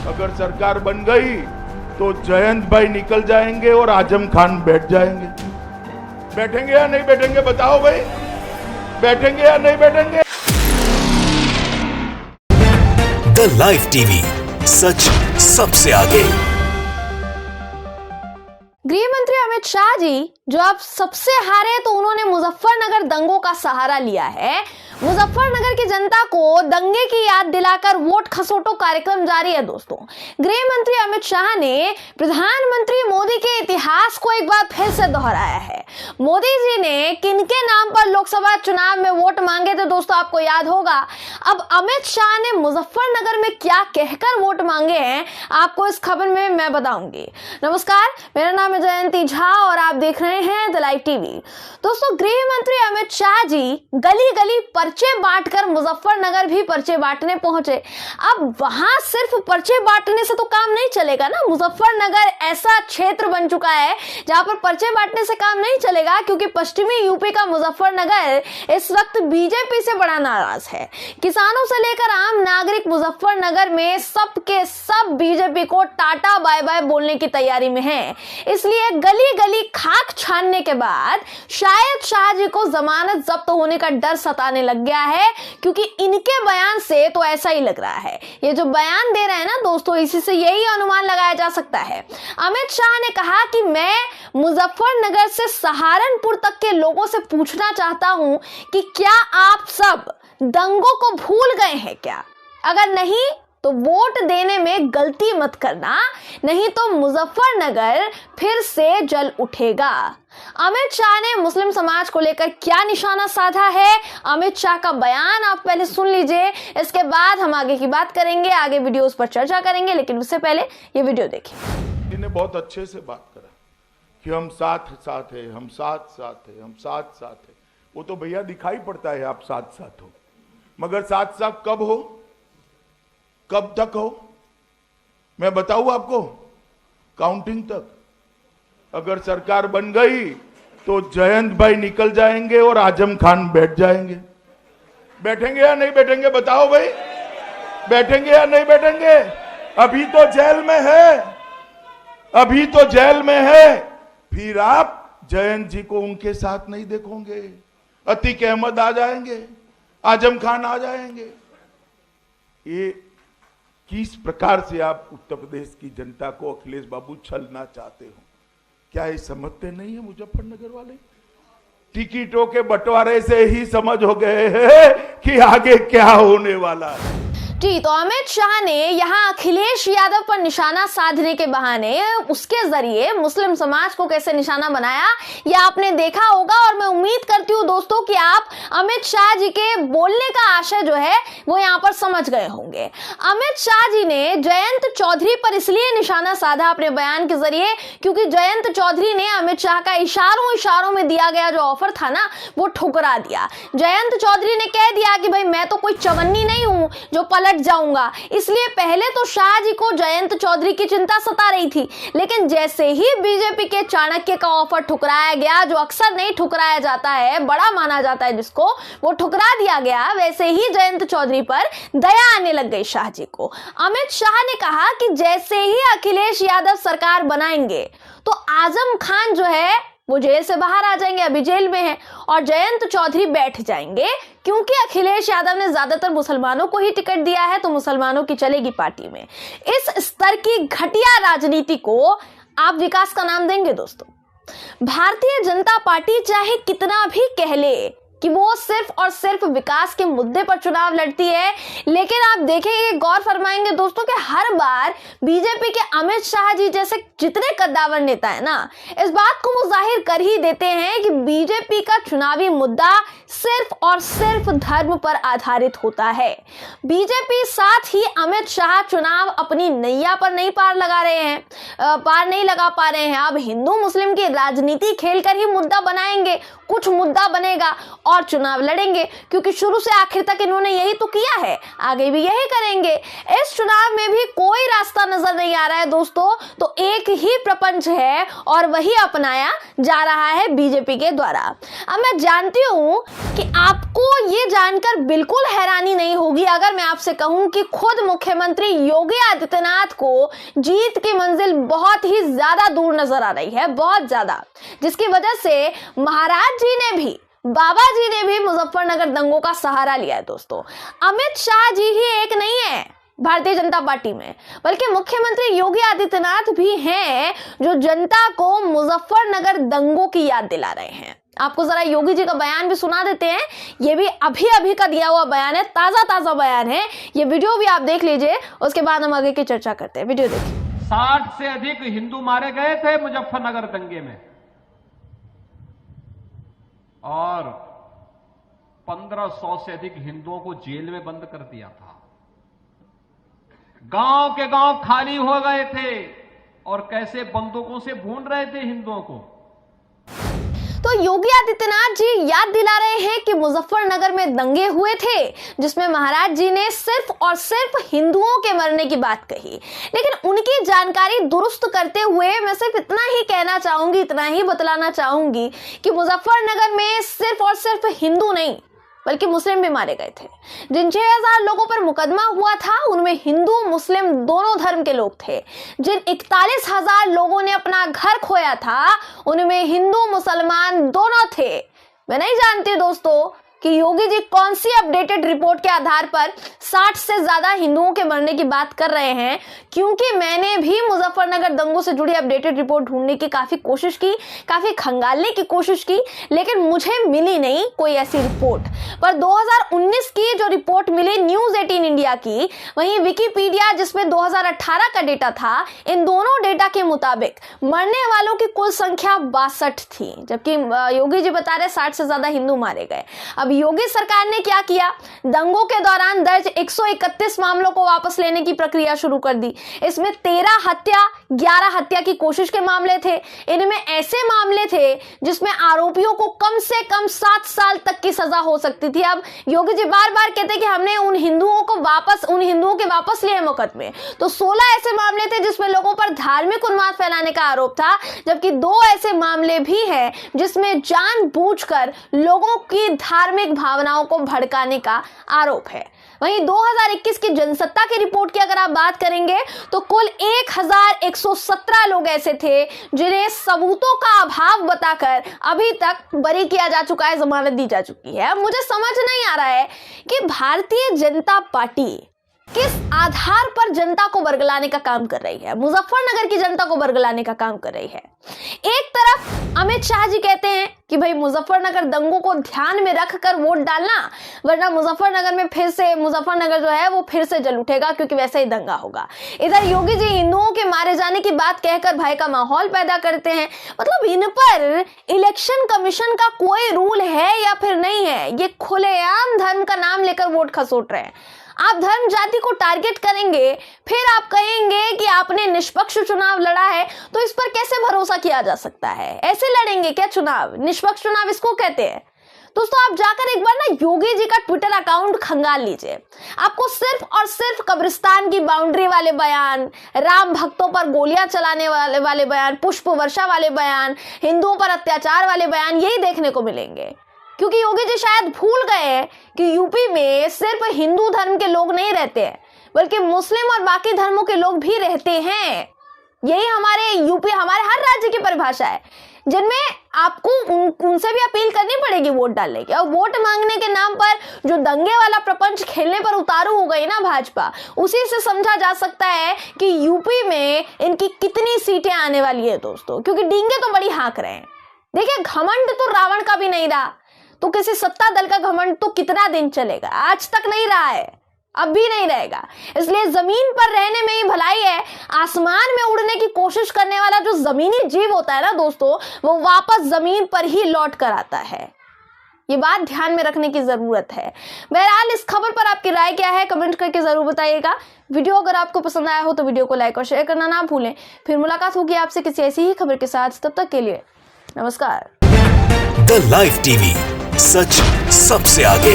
अगर सरकार बन गई तो जयंत भाई निकल जाएंगे और आजम खान बैठ जाएंगे। बैठेंगे या नहीं बैठेंगे बताओ भाई, बैठेंगे या नहीं बैठेंगे? द लाइव टीवी, सच सबसे आगे। गृह मंत्री अमित शाह जी जो अब सबसे हारे तो उन्होंने मुजफ्फरनगर दंगों का सहारा लिया है। मुजफ्फरनगर की जनता को दंगे की याद दिलाकर वोट खसोटो कार्यक्रम जारी है दोस्तों। गृह मंत्री अमित शाह ने प्रधानमंत्री मोदी के इतिहास को एक बार फिर से दोहराया है। मोदी जी ने किनके नाम पर लोकसभा चुनाव में वोट मांगे थे दोस्तों, आपको याद होगा। अब अमित शाह ने मुजफ्फरनगर में क्या कहकर वोट मांगे हैं आपको इस खबर में मैं बताऊंगी। नमस्कार, मेरा नाम है जयंती झा और आप देख रहे हैं द लाइव टीवी। दोस्तों, गृह मंत्री अमित शाह जी गली गली पर्चे बांटकर मुजफ्फरनगर भी पर्चे बांटने पहुंचे। अब वहां सिर्फ पर्चे बांटने से तो काम नहीं चलेगा ना। मुजफ्फरनगर ऐसा क्षेत्र बन चुका है जहां पर पर्चे बांटने से काम नहीं चलेगा, क्योंकि पश्चिमी यूपी का मुजफ्फरनगर इस वक्त बीजेपी से बड़ा नाराज है। किसानों से लेकर आम नागरिक मुजफ्फरनगर में सबके सब बीजेपी को टाटा बाय बाय बोलने की तैयारी में है। इसलिए गली गली खाक छानने के बाद शायद शाह जी को जमानत जब्त होने का डर सताने लग गया है, क्योंकि इनके बयान से तो ऐसा ही लग रहा है। ये जो बयान दे रहे हैं ना दोस्तों, इसी से यही अनुमान लगाया जा सकता है। अमित शाह ने कहा कि मैं मुजफ्फरनगर से सहारनपुर तक के लोगों से पूछना चाहता हूं कि क्या आप सब दंगों को भूल गए हैं क्या? अगर नहीं तो वोट देने में गलती मत करना, नहीं तो मुजफ्फरनगर फिर से जल उठेगा। अमित शाह ने मुस्लिम समाज को लेकर क्या निशाना साधा है, अमित शाह का बयान आप पहले सुन लीजिए, इसके बाद हम आगे की बात करेंगे, आगे वीडियोस पर चर्चा करेंगे। लेकिन उससे पहले ये वीडियो देखिए। इन्हें बहुत अच्छे से बात करा कि हम साथ साथ है, हम साथ साथ है, हम साथ साथ है। वो तो भैया दिखाई पड़ता है आप साथ साथ हो, मगर साथ साथ कब हो, कब तक हो? मैं बताऊं आपको, काउंटिंग तक। अगर सरकार बन गई तो जयंत भाई निकल जाएंगे और आजम खान बैठ जाएंगे। बैठेंगे या नहीं बैठेंगे बताओ भाई, बैठेंगे या नहीं बैठेंगे? अभी तो जेल में है, अभी तो जेल में है। फिर आप जयंत जी को उनके साथ नहीं देखोगे। अतीक अहमद आ जाएंगे, आजम खान आ जाएंगे। ये किस प्रकार से आप उत्तर प्रदेश की जनता को अखिलेश बाबू छलना चाहते हो? क्या ये समझते नहीं है मुजफ्फरनगर वाले? टिकटों के बंटवारे से ही समझ हो गए हैं कि आगे क्या होने वाला है। जी, तो अमित शाह ने यहाँ अखिलेश यादव पर निशाना साधने के बहाने उसके जरिए मुस्लिम समाज को कैसे निशाना बनाया, यह आपने देखा होगा। और मैं उम्मीद करती हूँ दोस्तों कि आप अमित शाह जी के बोलने का आशय जो है वो यहाँ पर समझ गए होंगे। अमित शाह जी ने जयंत चौधरी पर इसलिए निशाना साधा अपने बयान के जरिए, क्योंकि जयंत चौधरी ने अमित शाह का इशारों में दिया गया जो ऑफर था ना, वो ठुकरा दिया। जयंत चौधरी ने कह दिया कि भाई मैं तो कोई चवन्नी नहीं हूं जो पलट जाऊंगा। इसलिए पहले तो शाह जी को जयंत चौधरी की चिंता सता रही थी, लेकिन जैसे ही बीजेपी के चाणक्य का ऑफर ठुकराया गया, जो अक्सर नहीं ठुकराया जाता है, बड़ा माना जाता है जिसको, वो ठुकरा दिया गया, वैसे ही जयंत चौधरी पर दया आने लग गई शाह जी को। अमित शाह ने कहा कि जैसे ही अखिलेश यादव सरकार बनाएंगे तो आजम खान जो है वो जेल से बाहर आ जाएंगे, अभी जेल में है, और जयंत चौधरी बैठ जाएंगे, क्योंकि अखिलेश यादव ने ज्यादातर मुसलमानों को ही टिकट दिया है, तो मुसलमानों की चलेगी पार्टी में। इस स्तर की घटिया राजनीति को आप विकास का नाम देंगे दोस्तों? भारतीय जनता पार्टी चाहे कितना भी कह ले कि वो सिर्फ और सिर्फ विकास के मुद्दे पर चुनाव लड़ती है, लेकिन आप देखेंगे, गौर फरमाएंगे दोस्तों कि हर बार बीजेपी के अमित शाह जी जैसे जितने कद्दावर नेता है ना, इस बात को वो जाहिर कर ही देते हैं कि बीजेपी का चुनावी मुद्दा सिर्फ और सिर्फ धर्म पर आधारित होता है। बीजेपी साथ ही अमित शाह चुनाव अपनी नैया पर नहीं पार नहीं लगा पा रहे हैं। अब हिंदू मुस्लिम की राजनीति खेलकर ही मुद्दा बनाएंगे, कुछ मुद्दा बनेगा और चुनाव लड़ेंगे, क्योंकि शुरू से आखिर तक इन्होंने यही तो किया है, आगे भी यही करेंगे। इस चुनाव में भी कोई रास्ता नजर नहीं आ रहा है दोस्तों, तो एक ही प्रपंच है और वही अपनाया जा रहा है बीजेपी के द्वारा। अब मैं जानती हूं कि आपको ये जानकर बिल्कुल हैरानी नहीं होगी अगर मैं आपसे कहूं कि खुद मुख्यमंत्री योगी आदित्यनाथ को जीत की मंजिल बहुत ही ज्यादा दूर नजर आ रही है, बहुत ज्यादा, जिसकी वजह से महाराज जी ने भी, बाबा जी ने भी मुजफ्फरनगर दंगों का सहारा लिया है दोस्तों। अमित शाह जी ही एक नहीं है भारतीय जनता पार्टी में, बल्कि मुख्यमंत्री योगी आदित्यनाथ भी हैं जो जनता को मुजफ्फरनगर दंगों की याद दिला रहे हैं। आपको जरा योगी जी का बयान भी सुना देते हैं। ये भी अभी अभी का दिया हुआ बयान है, ताजा बयान है। ये वीडियो भी आप देख लीजिए, उसके बाद हम आगे की चर्चा करते हैं। वीडियो देखिए। 60 से अधिक हिंदू मारे गए थे मुजफ्फरनगर दंगे में और 1500 से अधिक हिंदुओं को जेल में बंद कर दिया था। गांव के गांव खाली हो गए थे और कैसे बंदूकों से भून रहे थे हिंदुओं को। तो योगी आदित्यनाथ जी याद दिला रहे हैं कि मुजफ्फरनगर में दंगे हुए थे जिसमें महाराज जी ने सिर्फ और सिर्फ हिंदुओं के मरने की बात कही, लेकिन उनकी जानकारी दुरुस्त करते हुए मैं सिर्फ इतना ही कहना चाहूंगी, इतना ही बतलाना चाहूंगी कि मुजफ्फरनगर में सिर्फ और सिर्फ हिंदू नहीं बल्कि मुस्लिम भी मारे गए थे। जिन 6000 लोगों पर मुकदमा हुआ था उनमें हिंदू मुस्लिम दोनों धर्म के लोग थे। जिन 41,000 लोगों ने अपना घर खोया था उनमें हिंदू मुसलमान दोनों थे। मैं नहीं जानती दोस्तों कि योगी जी कौन सी अपडेटेड रिपोर्ट के आधार पर 60 से ज्यादा हिंदुओं के मरने की बात कर रहे हैं, क्योंकि मैंने भी मुजफ्फरनगर दंगों से जुड़ी अपडेटेड रिपोर्ट ढूंढने की काफी कोशिश की, काफी खंगालने की कोशिश की, लेकिन मुझे मिली नहीं कोई ऐसी रिपोर्ट। पर 2019 की जो रिपोर्ट मिली न्यूज 18 इंडिया की, वहीं विकिपीडिया जिसमें 2018 का डेटा था, इन दोनों डेटा के मुताबिक मरने वालों की कुल संख्या 62 थी, जबकि योगी जी बता रहे 60 से ज्यादा हिंदू मारे गए। अब योगी सरकार ने क्या किया, दंगों के दौरान दर्ज 131 मामलों को वापस लेने की प्रक्रिया शुरू कर दी। इसमें 13 हत्या, 11 हत्या की कोशिश के मामले थे। इनमें ऐसे मामले थे जिसमें आरोपियों को कम से कम 7 साल तक की सजा हो सकती थी। अब योगी जी बार बार कहते हैं कि हमने उन हिंदुओं के वापस लिए मुकदमे, तो 16 ऐसे मामले थे जिसमें लोगों पर धार्मिक उन्माद फैलाने का आरोप था, जबकि 2 ऐसे मामले भी हैं जिसमें जानबूझकर लोगों की धार्मिक भावनाओं को भड़काने का आरोप है। वहीं 2021 की जनसत्ता की रिपोर्ट की अगर आप बात करेंगे तो कुल 1117 लोग ऐसे थे जिन्हें सबूतों का अभाव बताकर अभी तक बरी किया जा चुका है, जमानत दी जा चुकी है। मुझे समझ नहीं आ रहा है कि भारतीय जनता पार्टी किस आधार पर जनता को बरगलाने का काम कर रही है, मुजफ्फरनगर की जनता को बरगलाने का काम कर रही है। एक तरफ अमित शाह जी कहते हैं कि भाई मुजफ्फरनगर दंगों को ध्यान में रखकर वोट डालना, वरना मुजफ्फरनगर जो है वो फिर से जल उठेगा, क्योंकि वैसे ही दंगा होगा। इधर योगी जी हिंदुओं के मारे जाने की बात कहकर भय का माहौल पैदा करते हैं। मतलब इन पर इलेक्शन कमीशन का कोई रूल है या फिर नहीं है, ये खुलेआम धर्म का नाम लेकर वोट खसोट रहे हैं। आप धर्म जाति को टारगेट करेंगे, फिर आप कहेंगे कि आपने निष्पक्ष चुनाव लड़ा है, तो इस पर कैसे भरोसा किया जा सकता है? ऐसे लड़ेंगे क्या चुनाव? निष्पक्ष चुनाव इसको कहते हैं। दोस्तों आप जाकर एक बार ना योगी जी का ट्विटर अकाउंट खंगाल लीजिए, आपको सिर्फ और सिर्फ कब्रिस्तान की बाउंड्री वाले बयान, राम भक्तों पर गोलियां चलाने वाले बयान, पुष्प वर्षा वाले बयान, हिंदुओं पर अत्याचार वाले बयान यही देखने को मिलेंगे। क्योंकि योगी जी शायद भूल गए हैं कि यूपी में सिर्फ हिंदू धर्म के लोग नहीं रहते हैं, बल्कि मुस्लिम और बाकी धर्मों के लोग भी रहते हैं। यही हमारे यूपी, हमारे हर राज्य की परिभाषा है, जिनमें आपको उनसे भी अपील करनी पड़ेगी वोट डालने की। और वोट मांगने के नाम पर जो दंगे वाला प्रपंच खेलने पर उतारू हो गई ना भाजपा, उसी से समझा जा सकता है कि यूपी में इनकी कितनी सीटें आने वाली है दोस्तों, क्योंकि डींगे तो बड़ी हाँक रहे हैं। देखिए घमंड तो रावण का भी नहीं रहा, तो किसी सत्ता दल का घमंड तो कितना दिन चलेगा? आज तक नहीं रहा है, अब भी नहीं रहेगा। इसलिए जमीन पर रहने में ही भलाई है। आसमान में उड़ने की कोशिश करने वाला जो जमीनी जीव होता है ना दोस्तों, वो वापस जमीन पर ही लौट कर आता है। ये बात ध्यान में रखने की जरूरत है। बहरहाल इस खबर पर आपकी राय क्या है, कमेंट करके जरूर बताइएगा। वीडियो अगर आपको पसंद आया हो तो वीडियो को लाइक और शेयर करना ना भूलें। फिर मुलाकात होगी आपसे किसी ऐसी ही खबर के साथ, तब तक के लिए नमस्कार। द लाइव टीवी, सच सबसे आगे।